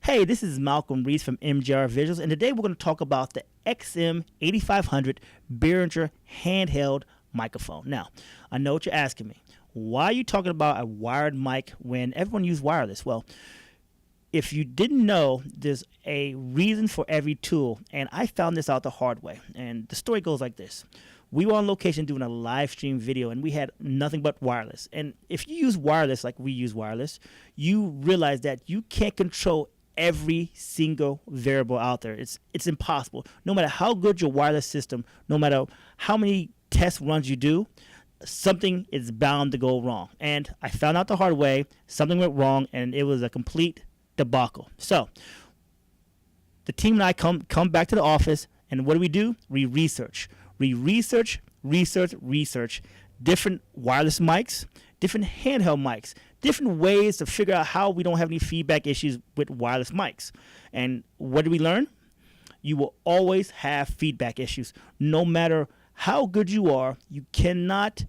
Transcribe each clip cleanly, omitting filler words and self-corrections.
Hey, this is Malcolm Reese from MJR Visuals, and today we're going to talk about the XM8500 Behringer handheld microphone. Now, I know what you're asking me. Why are you talking about a wired mic when everyone uses wireless? Well, if you didn't know, there's a reason for every tool, and I found this out the hard way. And the story goes like this. We were on location doing a live stream video, and we had nothing but wireless. And if you use wireless like we use wireless, you realize that you can't control every single variable out there. It's impossible. No matter how good your wireless system, no matter how many test runs you do, something is bound to go wrong. And I found out the hard way. Something went wrong, and it was a complete debacle. So the team and I come back to the office, and what do? We research different wireless mics, different handheld mics, different ways to figure out how we don't have any feedback issues with wireless mics. And what did we learn? You will always have feedback issues. No matter how good you are, you cannot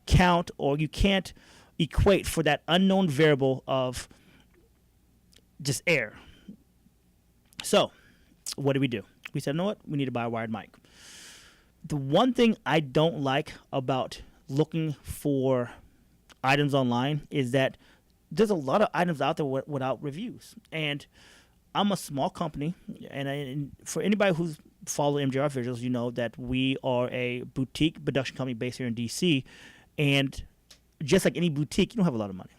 count or you can't equate for that unknown variable of just air. So what do? We said, you know what? We need to buy a wired mic. The one thing I don't like about looking for items online is that there's a lot of items out there without reviews. And I'm a small company, and for anybody who's followed MJR Visuals, you know that we are a boutique production company based here in DC. And just like any boutique, you don't have a lot of money.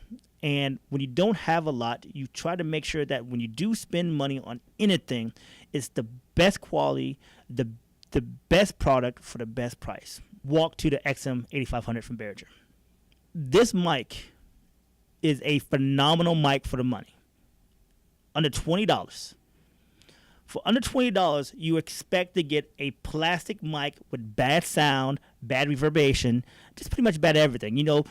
And when you don't have a lot, you try to make sure that when you do spend money on anything, it's the best quality, the best product for the best price. Walk to the XM8500 from Behringer. This mic is a phenomenal mic for the money. Under $20. For under $20, you expect to get a plastic mic with bad sound, bad reverberation, just pretty much bad everything. You know,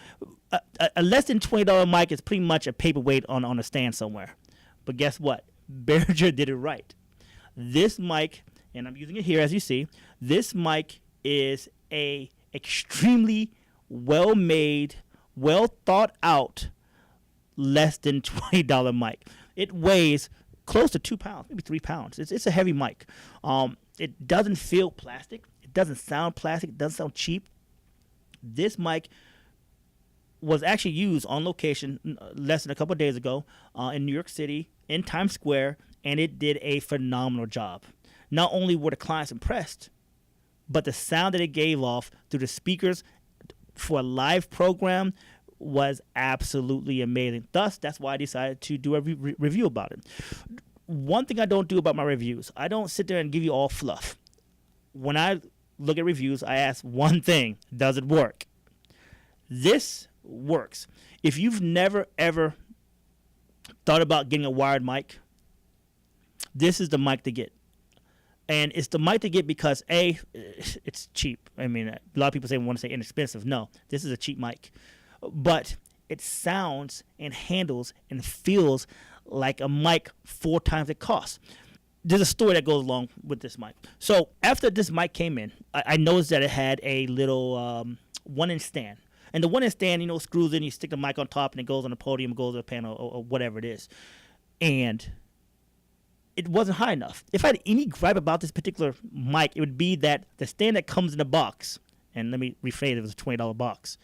a less than $20 mic is pretty much a paperweight on a stand somewhere. But guess what? Behringer did it right. This mic, and I'm using it here as you see, this mic is a extremely well-made, well-thought-out, less than $20 mic. It weighs close to 2 pounds, maybe 3 pounds. It's a heavy mic. It doesn't feel plastic. It doesn't sound plastic. It doesn't sound cheap. This mic was actually used on location less than a couple of days ago in New York City, in Times Square, and it did a phenomenal job. Not only were the clients impressed, but the sound that it gave off through the speakers for a live program was absolutely amazing. Thus, that's why I decided to do a review about it. One thing I don't do about my reviews, I don't sit there and give you all fluff. When I look at reviews, I ask one thing: does it work? This works. If you've never ever thought about getting a wired mic, this is the mic to get. And it's the mic to get because A, it's cheap. I mean, a lot of people want to say inexpensive. No, this is a cheap mic. But it sounds and handles and feels like a mic 4 times it costs. There's a story that goes along with this mic. So after this mic came in, I noticed that it had a little 1-inch stand. And the 1-inch stand, you know, screws in, you stick the mic on top, and it goes on the podium, goes to the panel, or whatever it is. And it wasn't high enough. If I had any gripe about this particular mic, it would be that the stand that comes in the box, and let me rephrase, it was a $20 box,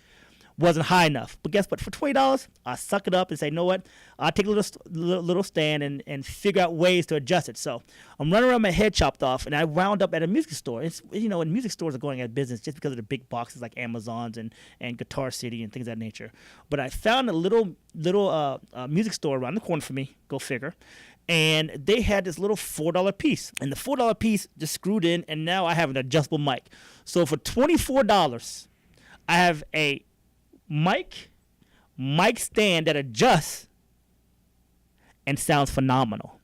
wasn't high enough. But guess what? For $20, I suck it up and say, you know what? I'll take a little stand and figure out ways to adjust it. So I'm running around, my head chopped off, and I wound up at a music store. It's, you know, and music stores are going out of business just because of the big boxes like Amazon's and Guitar City and things of that nature. But I found a little music store around the corner for me. Go figure. And they had this little $4 piece. And the $4 piece just screwed in, and now I have an adjustable mic. So for $24, I have a mic stand that adjusts and sounds phenomenal.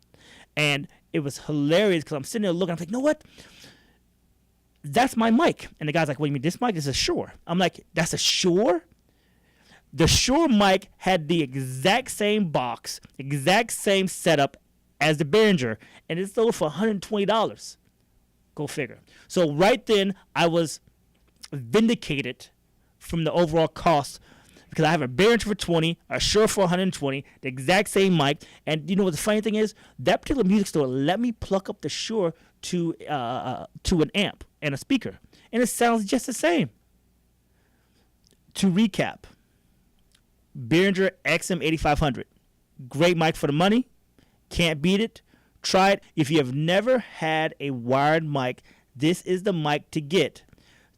And it was hilarious because I'm sitting there looking. I'm like, you know what? That's my mic. And the guy's like, what do you mean? This mic is a Shure. I'm like, that's a Shure? The Shure mic had the exact same box, exact same setup as the Behringer, and it sold for $120. Go figure. So right then, I was vindicated from the overall cost because I have a Behringer for 20, a Shure for 120, the exact same mic. And you know what the funny thing is? That particular music store let me plug up the Shure to an amp and a speaker, and it sounds just the same. To recap, Behringer XM8500, great mic for the money, can't beat it. Try it. If you have never had a wired mic, this is the mic to get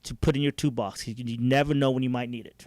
to put in your toolbox. You never know when you might need it.